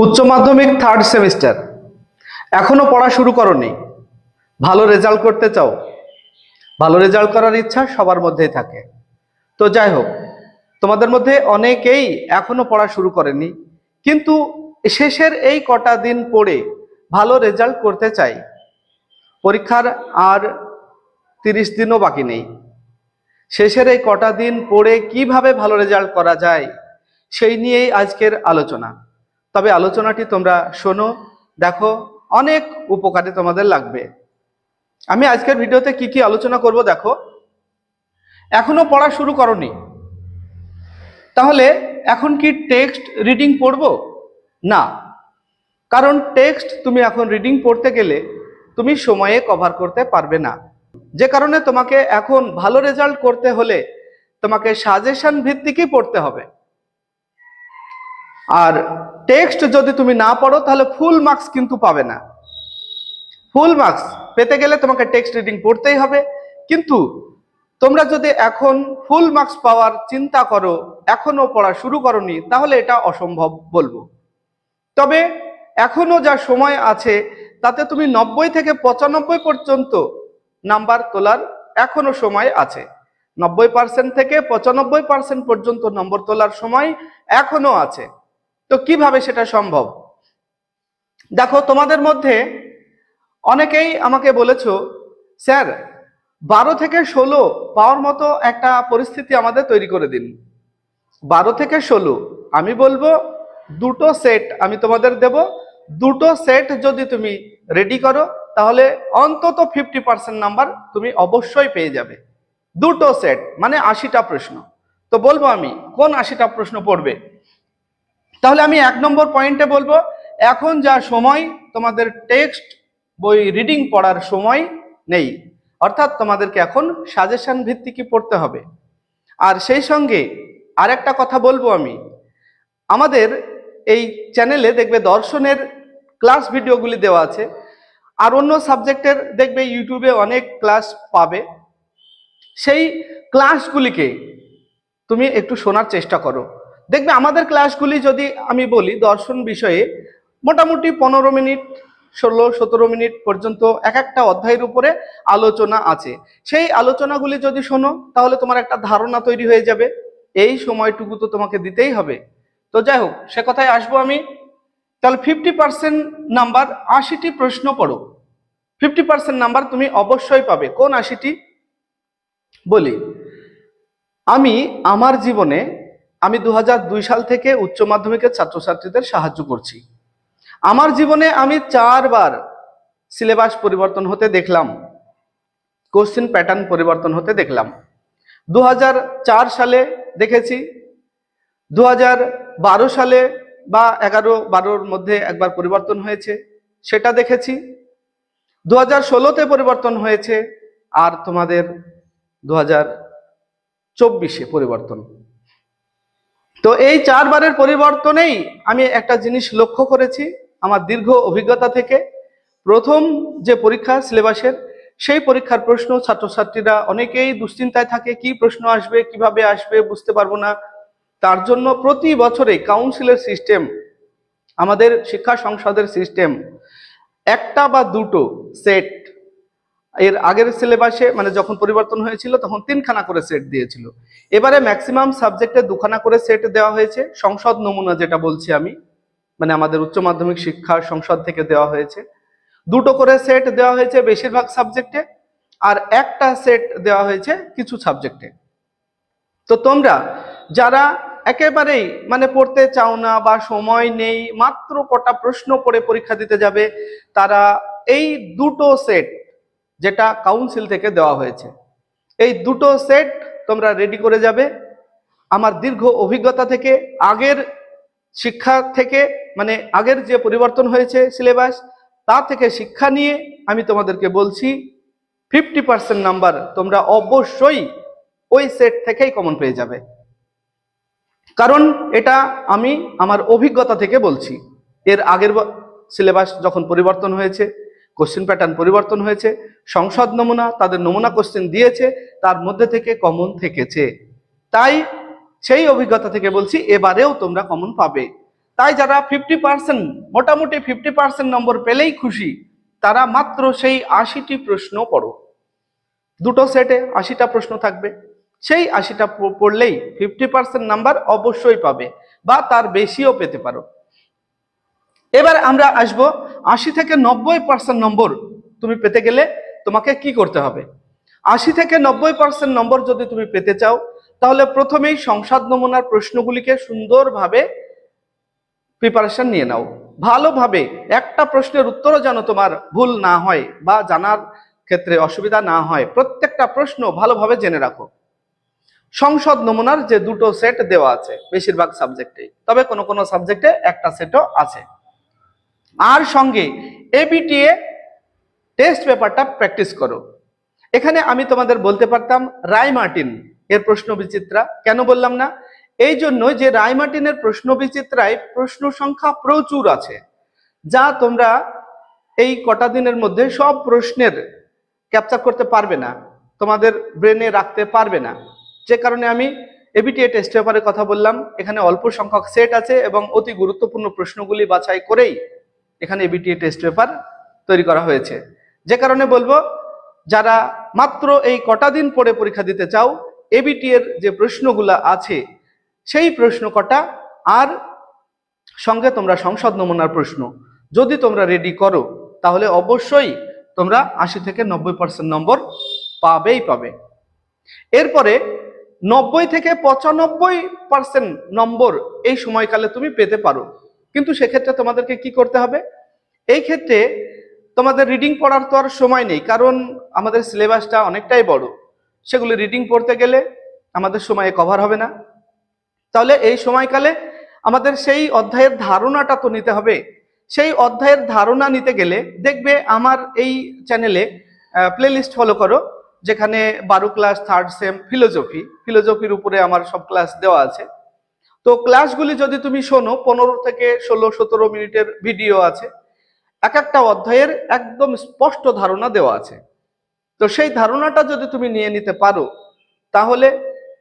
উচ্চ মাধ্যমিক third semester এখনো পড়া শুরু করোনি, ভালো রেজাল্ট করতে চাও। ভালো রেজাল্ট করার ইচ্ছা সবার মধ্যেই থাকে। তো যাই হোক, তোমাদের মধ্যে অনেকেই এখনো পড়া শুরু করেনি, কিন্তু শেষের এই কটা দিন পড়ে ভালো রেজাল্ট করতে চাই। পরীক্ষার আর 30 দিনও বাকি নেই। শেষের এই কটা দিন পড়ে কিভাবে ভালো রেজাল্ট করা যায় সেই নিয়েই আজকের আলোচনা। তবে আলোচনাটি তোমরা শোনো, দেখো, অনেক উপকারে তোমাদের লাগবে। আমি আজকের ভিডিওতে কি কি আলোচনা করব দেখো। এখনো পড়া শুরু করোনি, তাহলে এখন কি টেক্সট রিডিং পড়বো? না, কারণ টেক্সট তুমি এখন রিডিং পড়তে গেলে তুমি সময়ে কভার করতে পারবে না। যে কারণে তোমাকে এখন ভালো রেজাল্ট করতে হলে তোমাকে সাজেশন ভিত্তিকই পড়তে হবে। আর টেক্সট যদি তুমি না পড়ো তাহলে ফুল মার্কস কিন্তু পাবে না। ফুল মার্কস পেতে গেলে তোমাকে টেক্সট রিডিং পড়তেই হবে। কিন্তু তোমরা যদি এখন ফুল মার্কস পাওয়ার চিন্তা করো, এখনো পড়া শুরু করোনি, তাহলে এটা অসম্ভব বলবো। তবে এখনো যা সময় আছে তাতে তুমি 90 থেকে 95 পর্যন্ত নাম্বার তোলার এখনো সময় আছে। 90% থেকে 95% পর্যন্ত নম্বর তোলার সময় এখনো আছে। তো কিভাবে সেটা সম্ভব? দেখো, তোমাদের মধ্যে অনেকেই আমাকে বলেছো, স্যার 12 থেকে 16 পাওয়ার মতো একটা পরিস্থিতি আমাদের তৈরি করে দিন। 12 থেকে 16 আমি বলবো দুটো সেট আমি তোমাদের দেব। দুটো সেট যদি তুমি রেডি করো তাহলে অন্তত 50% নাম্বার তুমি অবশ্যই পেয়ে যাবে। দুটো সেট মানে 80টা প্রশ্ন। তো বলবো আমি কোন 80টা প্রশ্ন পড়বে। তাহলে আমি 1 নম্বর পয়েন্টে বলবো, এখন যা সময় তোমাদের টেক্সট বই রিডিং পড়ার সময় নেই, অর্থাৎ তোমাদেরকে এখন সাজেশন ভিত্তিকই পড়তে হবে। আর সেই সঙ্গে আরেকটা কথা বলবো আমি, আমাদের এই চ্যানেলে দেখবে দর্শনের ক্লাস ভিডিওগুলি দেওয়া আছে, আর অন্য সাবজেক্টের দেখবে ইউটিউবে অনেক ক্লাস পাবে। সেই ক্লাসগুলিকে তুমি একটু শোনার চেষ্টা করো। দেখবে আমাদের ক্লাসগুলি যদি আমি বলি দর্শন বিষয়ে মোটামুটি 15 মিনিট 16-17 মিনিট পর্যন্ত এক একটা অধ্যায়ের উপরে আলোচনা আছে। সেই আলোচনাগুলি যদি শোনো তাহলে তোমার একটা ধারণা তৈরি হয়ে যাবে। এই সময়টুকু তো তোমাকে দিতেই হবে। তো যাই হোক, সে কথায় আসবো আমি। তাহলে 50% নাম্বার, 80টি প্রশ্ন পড়ো। 50% নাম্বার তুমি অবশ্যই পাবে। কোন 80টি বলি আমি। আমার জীবনে আমি 2002 সাল থেকে উচ্চ মাধ্যমিকের ছাত্রছাত্রীদের সাহায্য করছি। আমার জীবনে আমি 4 বার সিলেবাস পরিবর্তন হতে দেখলাম, কোশ্চেন প্যাটার্ন পরিবর্তন হতে দেখলাম। 2004 সালে দেখেছি, 2012 সালে বা 11-12-র মধ্যে একবার পরিবর্তন হয়েছে, সেটা দেখেছি। 2016-তে পরিবর্তন হয়েছে, আর তোমাদের 2024-এ পরিবর্তন। তো এই 4 বারের পরিবর্তনেই আমি একটা জিনিস লক্ষ্য করেছি আমার দীর্ঘ অভিজ্ঞতা থেকে। প্রথম যে পরীক্ষা সিলেবাসের, সেই পরীক্ষার প্রশ্ন ছাত্রছাত্রীরা অনেকেই দুশ্চিন্তায় থাকে, কি প্রশ্ন আসবে, কিভাবে আসবে, বুঝতে পারবো না। তার জন্য প্রতি বছরে কাউন্সিলের সিস্টেম, আমাদের শিক্ষা সংসদের সিস্টেম, একটা বা দুটো সেট, এর আগের সিলেবাসে মানে যখন পরিবর্তন হয়েছিল তখন 3খানা করে সেট দিয়েছিল। এবারে ম্যাক্সিমাম সাবজেক্টে 2খানা করে সেট দেওয়া হয়েছে। সংসদ নমুনা যেটা বলছি আমি, মানে আমাদের উচ্চ মাধ্যমিক শিক্ষা সংসদ থেকে দেওয়া হয়েছে। 2টো করে সেট দেওয়া হয়েছে বেশিরভাগ সাবজেক্টে, আর একটা সেট দেওয়া হয়েছে কিছু সাবজেক্টে। তো তোমরা যারা একেবারেই মানে পড়তে চাও না বা সময় নেই, মাত্র কটা প্রশ্ন পড়ে পরীক্ষা দিতে যাবে, তারা এই 2টো সেট যেটা কাউন্সিল থেকে দেওয়া হয়েছে, এই 2টো সেট তোমরা রেডি করে যাবে। আমার দীর্ঘ অভিজ্ঞতা থেকে, আগের শিক্ষা থেকে, মানে আগের যে পরিবর্তন হয়েছে সিলেবাস, তা থেকে শিক্ষা নিয়ে আমি তোমাদেরকে বলছি 50% নাম্বার তোমরা অবশ্যই ওই সেট থেকেই কমন পেয়ে যাবে। কারণ এটা আমি আমার অভিজ্ঞতা থেকে বলছি। এর আগের সিলেবাস যখন পরিবর্তন হয়েছে, কোশ্চেন প্যাটার্ন পরিবর্তন হয়েছে, সংসদ নমুনা তাদের নমুনা কোশ্চেন দিয়েছে, তার মধ্যে থেকে কমন থেকেছে। তাই সেই অভিজ্ঞতা থেকে বলছি এবারেও তোমরা কমন পাবে। তাই যারা 50%, মোটামুটি 50% নম্বর পেলেই খুশি, তারা মাত্র সেই 80টি প্রশ্ন পড়ো। দুটো সেটে 80টা প্রশ্ন থাকবে, সেই 80টা পড়লেই 50% নাম্বার অবশ্যই পাবে, বা তার বেশিও পেতে পারো। এবার আমরা আসব 80 থেকে 90% নম্বর তুমি পেতে গেলে তোমাকে কি করতে হবে। 80 থেকে 90% নম্বর যদি তুমি পেতে চাও, তাহলে প্রথমেই সংসদ নমুনার প্রশ্নগুলিকে সুন্দরভাবে প্রিপারেশন নিয়ে নাও। ভালোভাবে একটা প্রশ্নের উত্তরও যেন তোমার ভুল না হয় বা জানার ক্ষেত্রে অসুবিধা না হয়, প্রত্যেকটা প্রশ্ন ভালোভাবে জেনে রাখো। সংসদ নমুনার যে দুটো সেট দেওয়া আছে বেশিরভাগ সাবজেক্টে, তবে কোনো কোনো সাবজেক্টে একটা সেটও আছে। আর সঙ্গে এবিটিএ টেস্ট পেপারটা প্র্যাকটিস করো। এখানে আমি তোমাদের বলতে পারতাম রায় মার্টিন এর প্রশ্ন বিচিত্রা, কেন বললাম না? এই জন্য যে রায় মার্টিনের প্রশ্ন বিচিত্রায় প্রশ্ন সংখ্যা প্রচুর আছে, যা তোমরা এই কটা দিনের মধ্যে সব প্রশ্নের ক্যাপচার করতে পারবে না, তোমাদের ব্রেনে রাখতে পারবে না। যে কারণে আমি এবিটিএ টেস্ট পেপারের কথা বললাম। এখানে অল্প সংখ্যক সেট আছে এবং অতি গুরুত্বপূর্ণ প্রশ্নগুলি বাছাই করেই এখানে এবিটিএ টেস্ট পেপার তৈরি করা হয়েছে। যে কারণে বলবো, যারা মাত্র এই কটা দিন পরে পরীক্ষা দিতে চাও, এবিটি এর যে প্রশ্নগুলো আছে সেই প্রশ্ন কটা আর সঙ্গে তোমরা সংসদ নমুনার প্রশ্ন যদি তোমরা রেডি করো, তাহলে অবশ্যই তোমরা 80 থেকে 90% নম্বর পাবেই পাবে। এরপরে 90 থেকে 95% নম্বর এই সময়কালে তুমি পেতে পারো, কিন্তু সেক্ষেত্রে তোমাদেরকে কি করতে হবে? এই ক্ষেত্রে তোমাদের রিডিং পড়ার তো আর সময় নেই, কারণ আমাদের সিলেবাসটা অনেকটাই বড়। সেগুলো রিডিং পড়তে গেলে আমাদের সময়ে কভার হবে না। তাহলে এই সময়কালে আমাদের সেই অধ্যায়ের ধারণাটা তো নিতে হবে। সেই অধ্যায়ের ধারণা নিতে গেলে দেখবে আমার এই চ্যানেলে প্লেলিস্ট ফলো করো, যেখানে 12 ক্লাস 3rd সেম ফিলোজফির উপরে আমার সব ক্লাস দেওয়া আছে। তো ক্লাসগুলি যদি তুমি শোনো, 15 থেকে 16-17 মিনিটের ভিডিও আছে, এক একটা অধ্যায়ের একদম স্পষ্ট ধারণা দেওয়া আছে। তো সেই ধারণাটা যদি তুমি নিয়ে নিতে পারো, তাহলে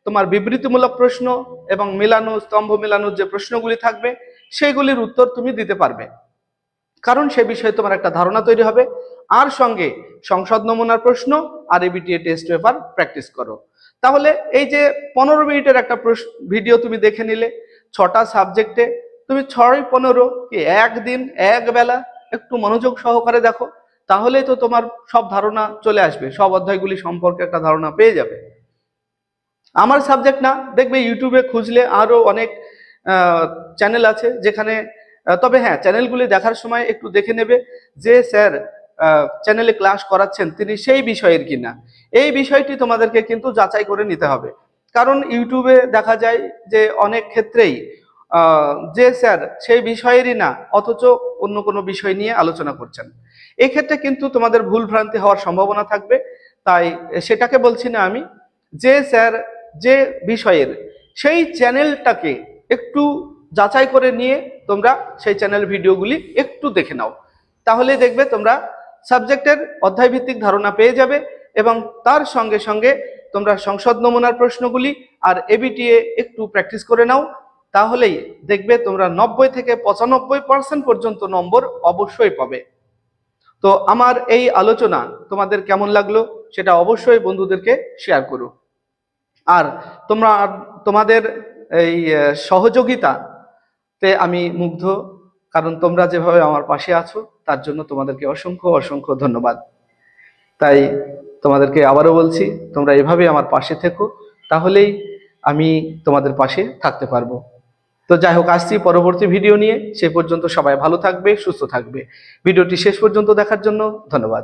তোমার বিবৃতিমূলক প্রশ্ন এবং মেলানো স্তম্ভ মেলানোর যে প্রশ্নগুলি থাকবে সেইগুলির উত্তর তুমি দিতে পারবে, কারণ সে বিষয়ে তোমার একটা ধারণা তৈরি হবে। আর সঙ্গে সংসদ নমুনার প্রশ্ন আর এবিটিএ টেস্ট পেপার প্র্যাকটিস করো। তাহলে এই যে 15 মিনিটের একটা ভিডিও তুমি দেখে নিলে, 6টা সাবজেক্টে তুমি 6-15 কি একদিন এক বেলা একটু মনোযোগ সহকারে দেখো, তাহলেই তো তোমার সব ধারণা চলে আসবে, সব অধ্যায়গুলি সম্পর্কে একটা ধারণা পেয়ে যাবে। আমার সাবজেক্ট না, দেখবে ইউটিউবে খুঁজলে আরো অনেক চ্যানেল আছে যেখানে, তবে হ্যাঁ, চ্যানেলগুলি দেখার সময় একটু দেখে নেবে যে স্যার চ্যানেলে ক্লাস করাচ্ছেন তিনি সেই বিষয়ের কিনা। এই বিষয়টি তোমাদেরকে কিন্তু যাচাই করে নিতে হবে, কারণ ইউটিউবে দেখা যায় যে অনেক ক্ষেত্রেই যে স্যার সেই বিষয়েরই না, অথচ অন্য কোনো বিষয় নিয়ে আলোচনা করছেন। এক্ষেত্রে কিন্তু তোমাদের ভুল ভ্রান্তি হওয়ার সম্ভাবনা থাকবে। তাই সেটাকে বলছি না আমি, যে স্যার যে বিষয়ের, সেই চ্যানেলটাকে একটু যাচাই করে নিয়ে তোমরা সেই চ্যানেল ভিডিওগুলি একটু দেখে নাও, তাহলে দেখবে তোমরা সাবজেক্টের অধ্যায় ভিত্তিক ধারণা পেয়ে যাবে এবং তার সঙ্গে সঙ্গে তোমরা সংসদ নমুনার প্রশ্নগুলি আর এবিটিএ একটু প্র্যাকটিস করে নাও, তাহলেই দেখবে তোমরা 90 থেকে 95% পর্যন্ত নম্বর অবশ্যই পাবে। তো আমার এই আলোচনা তোমাদের কেমন লাগলো সেটা অবশ্যই বন্ধুদেরকে শেয়ার করো। আর তোমাদের এই সহযোগিতাতে আমি মুগ্ধ, কারণ তোমরা যেভাবে আমার পাশে আছো তার জন্য তোমাদেরকে অসংখ্য অসংখ্য ধন্যবাদ। তাই তোমাদেরকে আবারও বলছি, তোমরা এভাবে আমার পাশে থেকো, তাহলেই আমি তোমাদের পাশে থাকতে পারবো। তো যাই হোক, আসছি পরবর্তী ভিডিও নিয়ে। সে পর্যন্ত সবাই ভালো থাকবে, সুস্থ থাকবে। ভিডিওটি শেষ পর্যন্ত দেখার জন্য ধন্যবাদ।